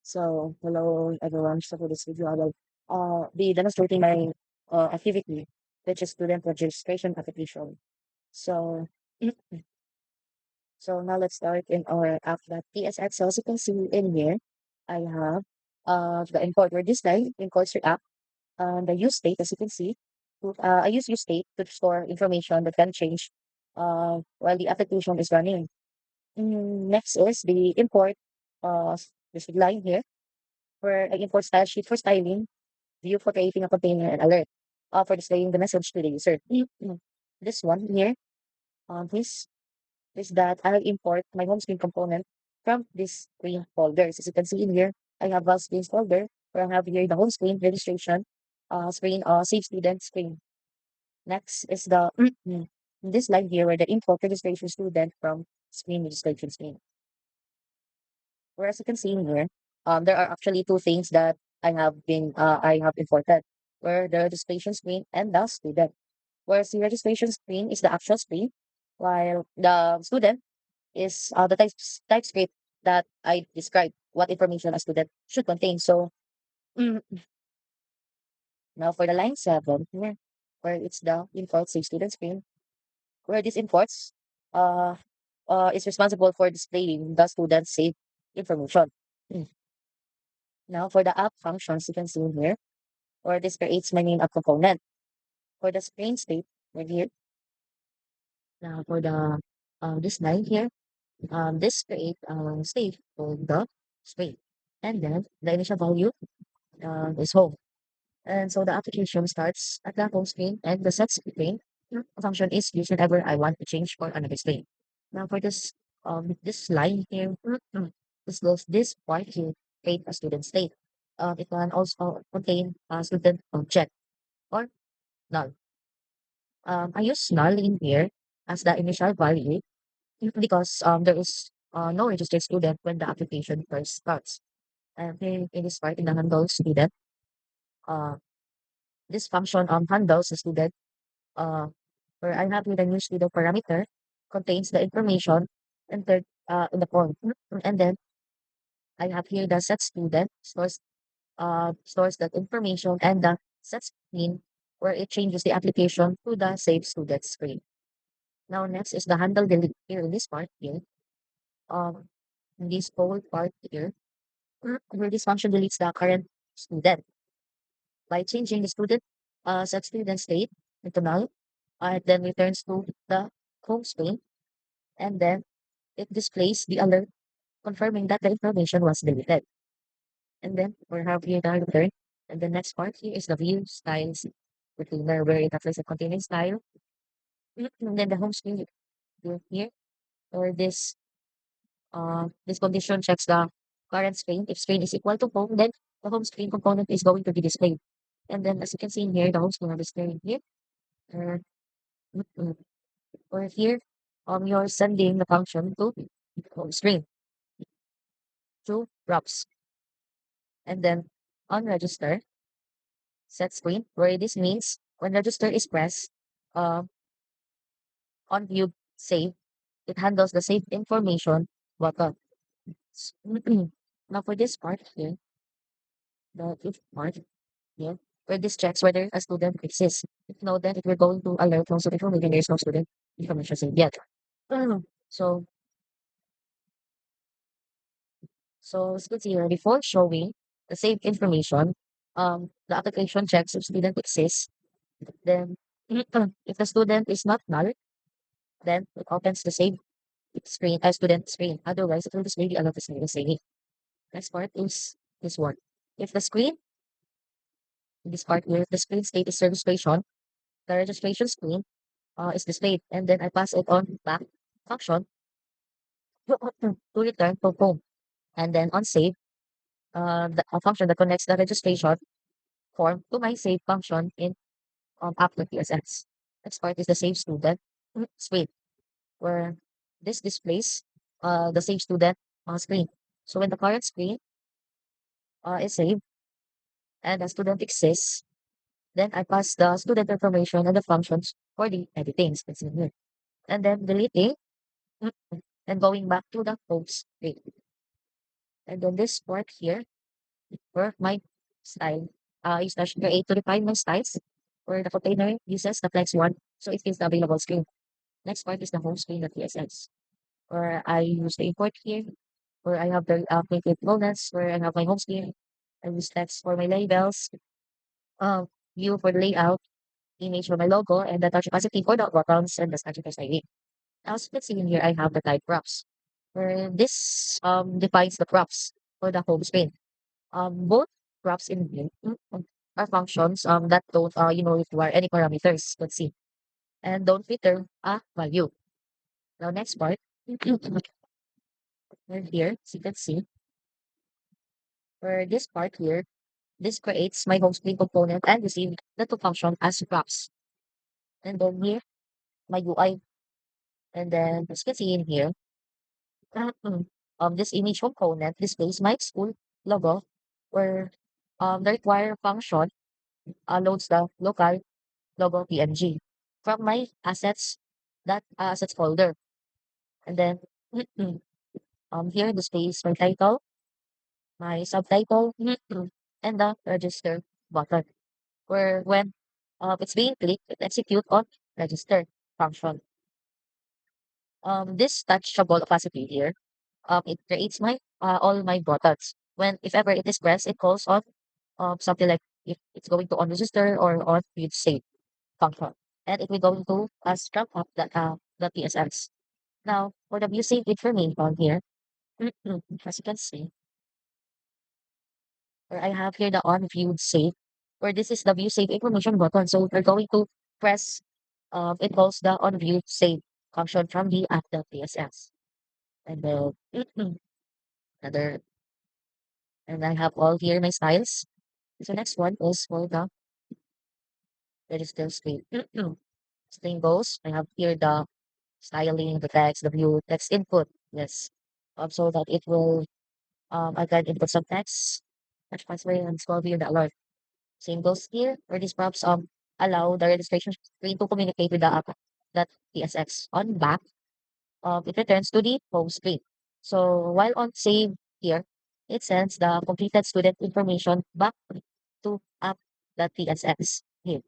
So, hello everyone. So for this video, I will be demonstrating my activity, which is student registration application. So, so now let's start in our app.tsx. So as you can see in here, I have the import word this time imports your app, the use state as you can see. I use state to store information that can change while the application is running. Next is the import this line here where I import style sheet for styling, view for creating a container, and alert for displaying the message to the user. This one here, this is that I'll import my home screen component from this screen folders. As you can see in here, I have a screen folder where I have here the home screen registration screen, save student screen. Next is the this line here where the import registration student from screen registration screen. Whereas you can see in here, there are actually two things that I have imported, where the registration screen and the student. Whereas the registration screen is the actual screen, while the student is the type script that I described what information a student should contain. So mm, now for the line 7 here, where it's the import save student screen, where this imports uh, is responsible for displaying the student's saved information. Mm. Now for the app functions, you can see in here, or this creates my main app component. For the screen state, right here. Now for the this line here, this create state for the screen. And then the initial value is home. And so the application starts at the home screen and the set screen function is used whenever I want to change for another screen. Now for this line here, this part here create a student state. It can also contain a student object or null. I use null in here as the initial value because there is no registered student when the application first starts. And here in this part in the handle student, uh, this function handles the student where I have with the new student parameter contains the information entered in the form. And then I have here the set student stores that information and the set screen where it changes the application to the save student screen. Now next is the handle delete here in this part here. In this whole part here, where this function deletes the current student by changing the student set student state into null, then returns to the home screen, and then it displays the alert confirming that the information was deleted. And then we have here the return. And the next part here is the view styles container where it applies a container style. And then the home screen here, or this condition checks the current screen. If screen is equal to home, then the home screen component is going to be displayed. And then as you can see in here, the home screen are displayed here. Uh, mm, or here, you're sending the function to home screen to props. And then on register, set screen, where this means when register is pressed, uh, on view save, it handles the save information button. Now for this part here, the if part here, where this checks whether a student exists. If no, then it will go to alert from student information. There is no student information saved yet. So, so as you can see here, before showing the saved information, the application checks if student exists. Then, if the student is not null, then it opens the save screen, student screen. Otherwise, it will display the alert screen saying. Next part is this one. If the screen, in this part here, the screen state is registration, the registration screen is displayed, and then I pass it on back function to return to home. And then on save, a function that connects the registration form to my save function in app.tsx. Next part is the save student screen, where this displays the save student screen. So when the current screen is saved and the student exists, then I pass the student information and the functions for the editing specifically. And then deleting and going back to the home screen. And then this part here for my style. I use Dash Create to define my styles, where the container uses the flex one, so it is the available screen. Next part is the home screen.tsx, where I use the import here, where I have the native components, where I have my home screen. I use text for my labels, um, view for the layout, image for my logo, and the touch opacity for the buttons and the static styling. As you can see in here, I have the type props, where this defines the props for the home screen. Both props in here are functions that don't require any parameters. Let's see, and don't return a value. Now next part, we're here, as you can see, where this part here, this creates my home screen component and receive the two function as props. And then here, my UI, and then as you can see in here, this image component displays my school logo, where the require function loads the local logo PNG from my assets folder. And then here displays my title, my subtitle, and the register button, where when it's being clicked, it execute on register function. This touchable opacity here, it creates my all my buttons. When if ever it is pressed, it calls on something like if it's going to on register or on view save function, and it will go to strap up the PSX. Now for the view save information here, as you can see, where I have here the on view save, where this is the view save information button. So we're going to press it calls the on view save function from the app the PSX, and then another, and I have all here my styles. So next one is for the register screen. Same goes. I have here the styling, the text, the view, text input. Yes. So that it will I can input some text, touch password, and scroll via the alert. Same goes here, where these prompts allow the registration screen to communicate with the app that TSX. On back, it returns to the home screen. So while on save here, it sends the completed student information back to app.tsx. Here.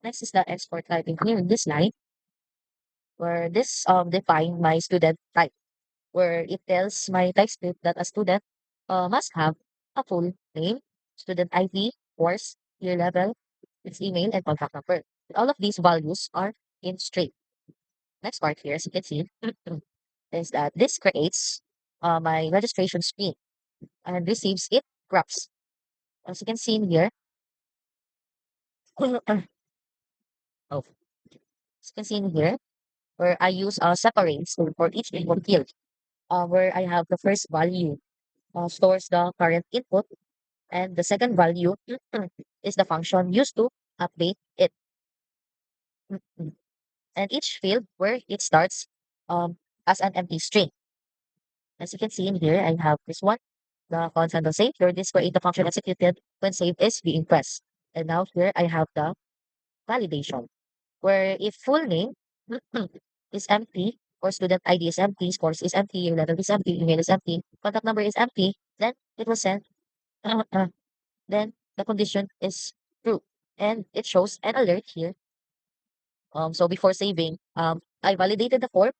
Next is the export typing here in this line, where this define my student type, where it tells my TypeScript that a student must have a full name, student ID, course, year level, its email, and contact number. All of these values are in string. Next part here, as you can see, is that this creates my registration screen and receives it graphs. As you can see in here, oh, as you can see in here, where I use separates for each input field, where I have the first value stores the current input, and the second value is the function used to update it. And each field where it starts as an empty string. As you can see in here, I have this one, the constant save, where this create the function executed when save is being pressed. And now here I have the validation, where if full name is empty, or student ID is empty, scores is empty, year level is empty, email is empty, contact number is empty, then it will send, then the condition is true. And it shows an alert here. So before saving, I validated the form.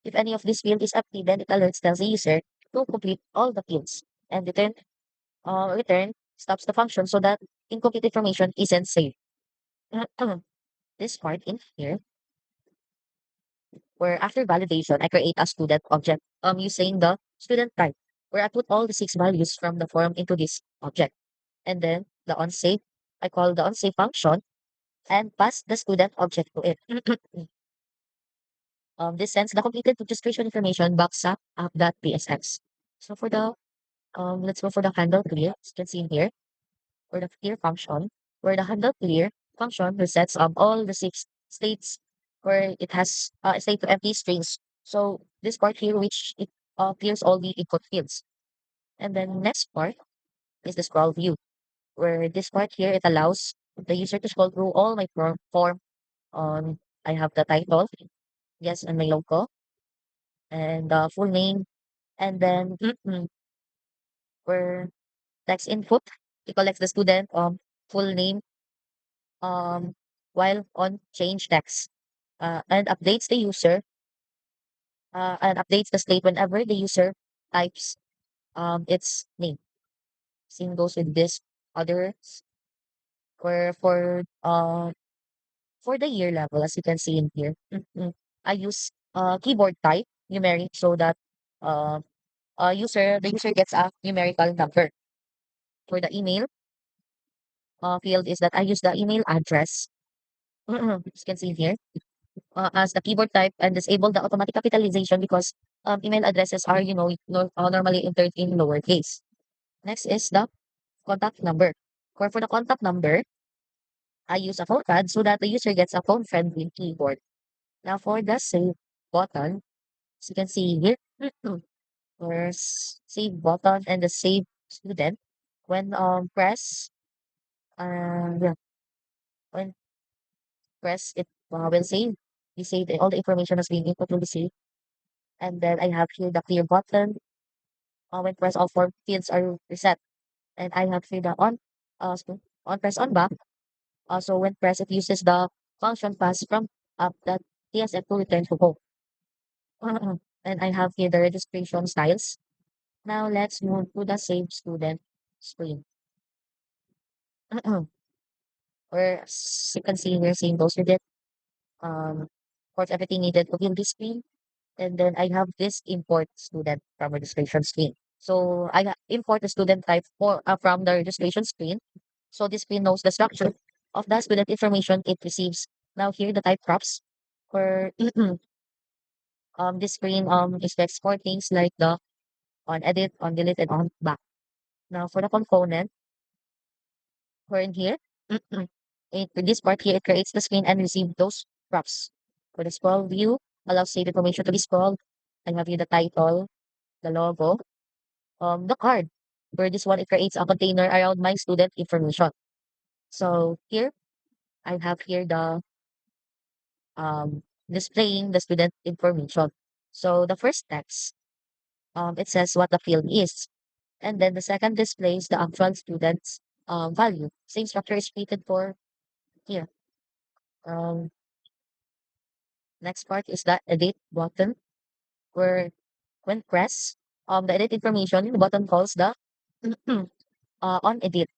If any of this field is empty, then it alerts tells the user to complete all the fields, and return stops the function so that incomplete information isn't saved. This part in here, where after validation, I create a student object using the student type, where I put all the six values from the form into this object. And then the onSave, I call the onSave function and pass the student object to it. This sends the completed registration information back sa app.psx. So for the let's go for the handle clear. As you can see in here, for the clear function, where the handle clear function resets all the six states where it has a state to empty strings. So this part here, which it clears all the input fields. And then next part is the scroll view, where this part here it allows the user to scroll through all my form. I have the title, yes, and my logo, and the full name, and then where text input. It collects the student full name um while on change text and updates the user and updates the state whenever the user types its name. Same goes with this others or for the year level as you can see in here. I use keyboard type numeric so that uh, the user gets a numerical number. For the email field is that I use the email address. As you can see here, as the keyboard type and disable the automatic capitalization because email addresses are, normally entered in lowercase. Next is the contact number. For the contact number, I use a phone pad so that the user gets a phone-friendly keyboard. Now for the save button, as you can see here, there's save button and the save student. When yeah, when press it will save. We save all the information that's being input will be saved. And then I have here the clear button. When press all four fields are reset. And I have here the on press on back. Also when press it uses the function pass from up that TSF to return to home. And I have here the registration styles. Now let's move to the save student screen. Where as you can see here, same goes with it. Of course, everything needed to build this screen. And then I have this import student from registration screen. So import the student type from the registration screen. So this screen knows the structure of the student information it receives. Now here the type props for this screen is to export things like the on edit, on delete, and on back. Now for the component, we're in here. For this part here, it creates the screen and receive those props. For the scroll view, allows save information to be scrolled. I have here the title, the logo, the card. For this one, it creates a container around my student information. So here, I have here the displaying the student information. So the first text, it says what the field is. And then the second displays the actual student's value. Same structure is repeated for here. Um, Next part is the edit button, where when press the edit information, the button calls the on edit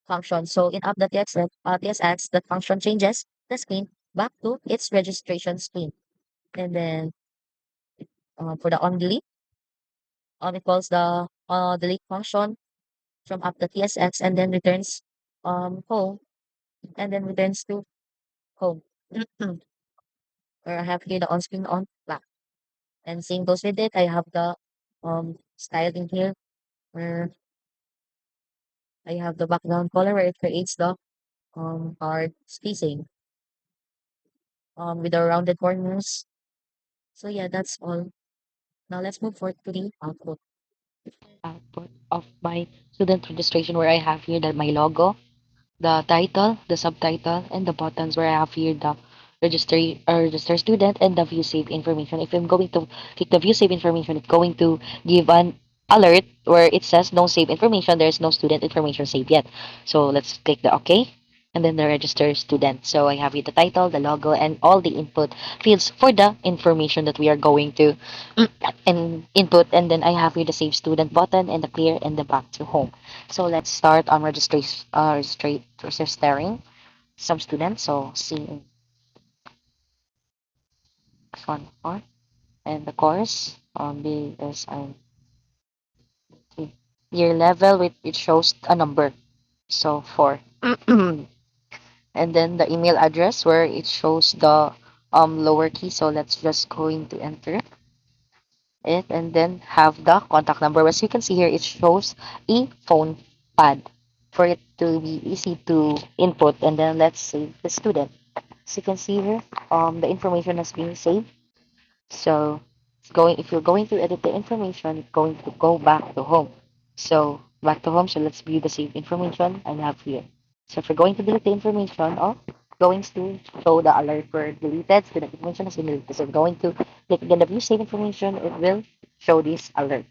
function. So in app.tsx, that function changes the screen back to its registration screen. And then for the on delete, it calls the delete function from app.tsx and then returns home and then returns to home. Where I have here the on screen on black. And same goes with it. I have the style in here where I have the background color where it creates the hard spacing with the rounded corners. So yeah, that's all. Now let's move forward to the output. Output of my student registration where I have here that my logo, the title, the subtitle, and the buttons where I have here the register student and the view save information. If I'm going to click the view save information, it's going to give an alert where it says no save information. There's no student information saved yet. So let's click the OK and then the register student. So I have here the title, the logo, and all the input fields for the information that we are going to and input. And then I have here the save student button and the clear and the back to home. So let's start on registering some students. So see fun part and the course BSI year level with it shows a number. So 4. And then the email address where it shows the lower key. So let's just going to enter it and then have the contact number. As you can see here, it shows a phone pad for it to be easy to input. And then let's save the student. As you can see here, the information has been saved. So it's going if you're going to edit the information, it's going to go back to home. So back to home. So let's view the saved information I have here. So if we're going to delete the information, going to show the alert for deleted, student information has been deleted. So we're going to click again the view save information, it will show this alert.